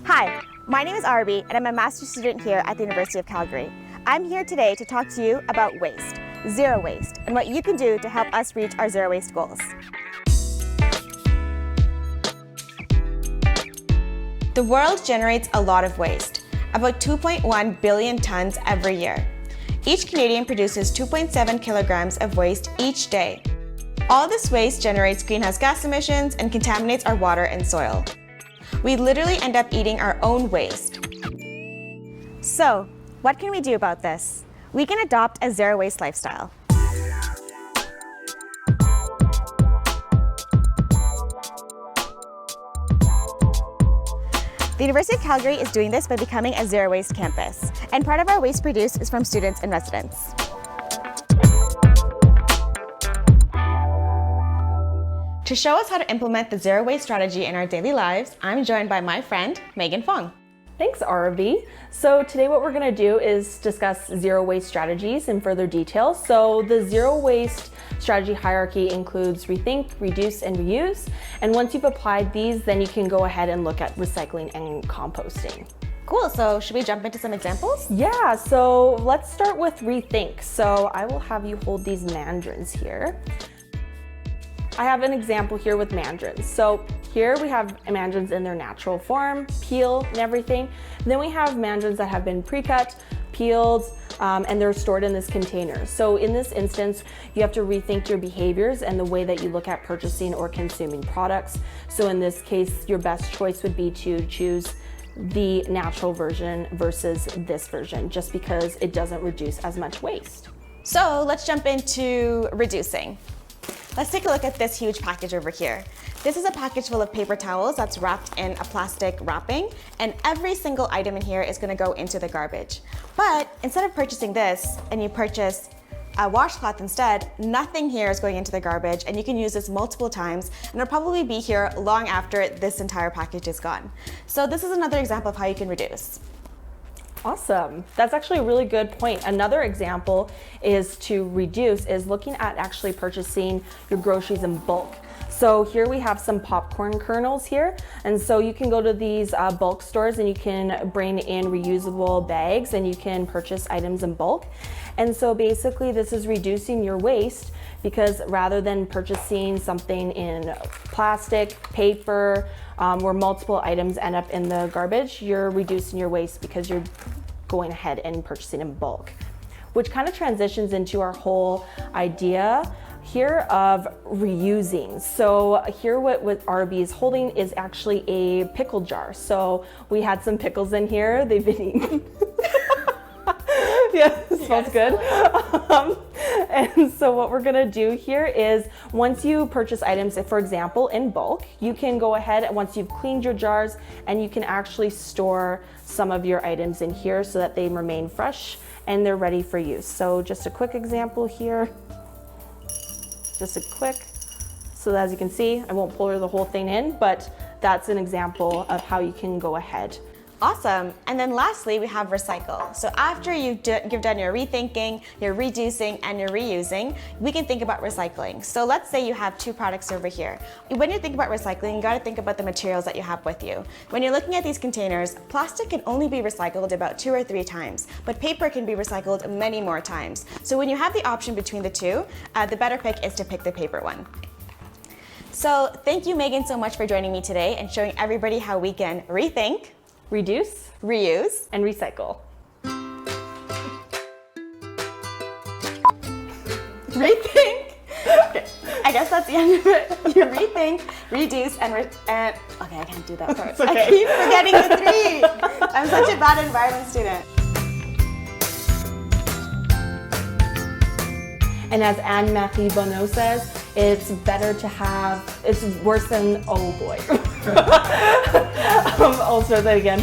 Hi, my name is Arby and I'm a master's student here at the University of Calgary. I'm here today to talk to you about waste, zero waste, and what you can do to help us reach our zero waste goals. The world generates a lot of waste, about 2.1 billion tons every year. Each Canadian produces 2.7 kilograms of waste each day. All this waste generates greenhouse gas emissions and contaminates our water and soil. We literally end up eating our own waste. So, what can we do about this? We can adopt a zero waste lifestyle. The University of Calgary is doing this by becoming a zero waste campus, and part of our waste produced is from students and residents. To show us how to implement the zero waste strategy in our daily lives, I'm joined by my friend, Megan Fong. Thanks, RV. So today what we're gonna do is discuss zero waste strategies in further detail. So the zero waste strategy hierarchy includes rethink, reduce, and reuse. And once you've applied these, then you can go ahead and look at recycling and composting. Cool, so should we jump into some examples? Yeah, so let's start with rethink. So I will have you hold these mandarins here. I have an example here with mandarins. So here we have mandarins in their natural form, peel and everything. And then we have mandarins that have been pre-cut, peeled, and they're stored in this container. So in this instance, you have to rethink your behaviors and the way that you look at purchasing or consuming products. So in this case, your best choice would be to choose the natural version versus this version, just because it doesn't reduce as much waste. So let's jump into reducing. Let's take a look at this huge package over here. This is a package full of paper towels that's wrapped in a plastic wrapping, and every single item in here is going to go into the garbage. But instead of purchasing this and you purchase a washcloth instead, nothing here is going into the garbage, and you can use this multiple times, and it'll probably be here long after this entire package is gone. So this is another example of how you can reduce. Awesome. That's actually a really good point. Another example is to reduce is looking at actually purchasing your groceries in bulk. So here we have some popcorn kernels here. And so you can go to these bulk stores and you can bring in reusable bags and you can purchase items in bulk. And so basically this is reducing your waste, because rather than purchasing something in plastic, paper, where multiple items end up in the garbage, you're reducing your waste because you're going ahead and purchasing in bulk. Which kind of transitions into our whole idea here of reusing. So here what RB is holding is actually a pickle jar. So we had some pickles in here, they've been eaten. Yeah, it smells good. And so what we're gonna do here is, once you purchase items, for example, in bulk, you can go ahead, once you've cleaned your jars, and you can actually store some of your items in here so that they remain fresh and they're ready for use. So just a quick example here. Just a quick, so as you can see, I won't pour the whole thing in, but that's an example of how you can go ahead. Awesome. And then lastly, we have recycle. So after you've done your rethinking, your reducing, and your reusing, we can think about recycling. So let's say you have two products over here. When you think about recycling, you gotta think about the materials that you have with you. When you're looking at these containers, plastic can only be recycled about 2 or 3 times, but paper can be recycled many more times. So when you have the option between the two, the better pick is to pick the paper one. So thank you, Megan, so much for joining me today and showing everybody how we can rethink, Reduce, reuse, and recycle. Rethink. Okay, I guess that's the end of it. You rethink, reduce, and okay, I can't do that part. Okay. I keep forgetting the 3. I'm such a bad environment student. And as Anne-Marie Bonneau says, it's better to have, it's worse than, oh boy. I'll start that again.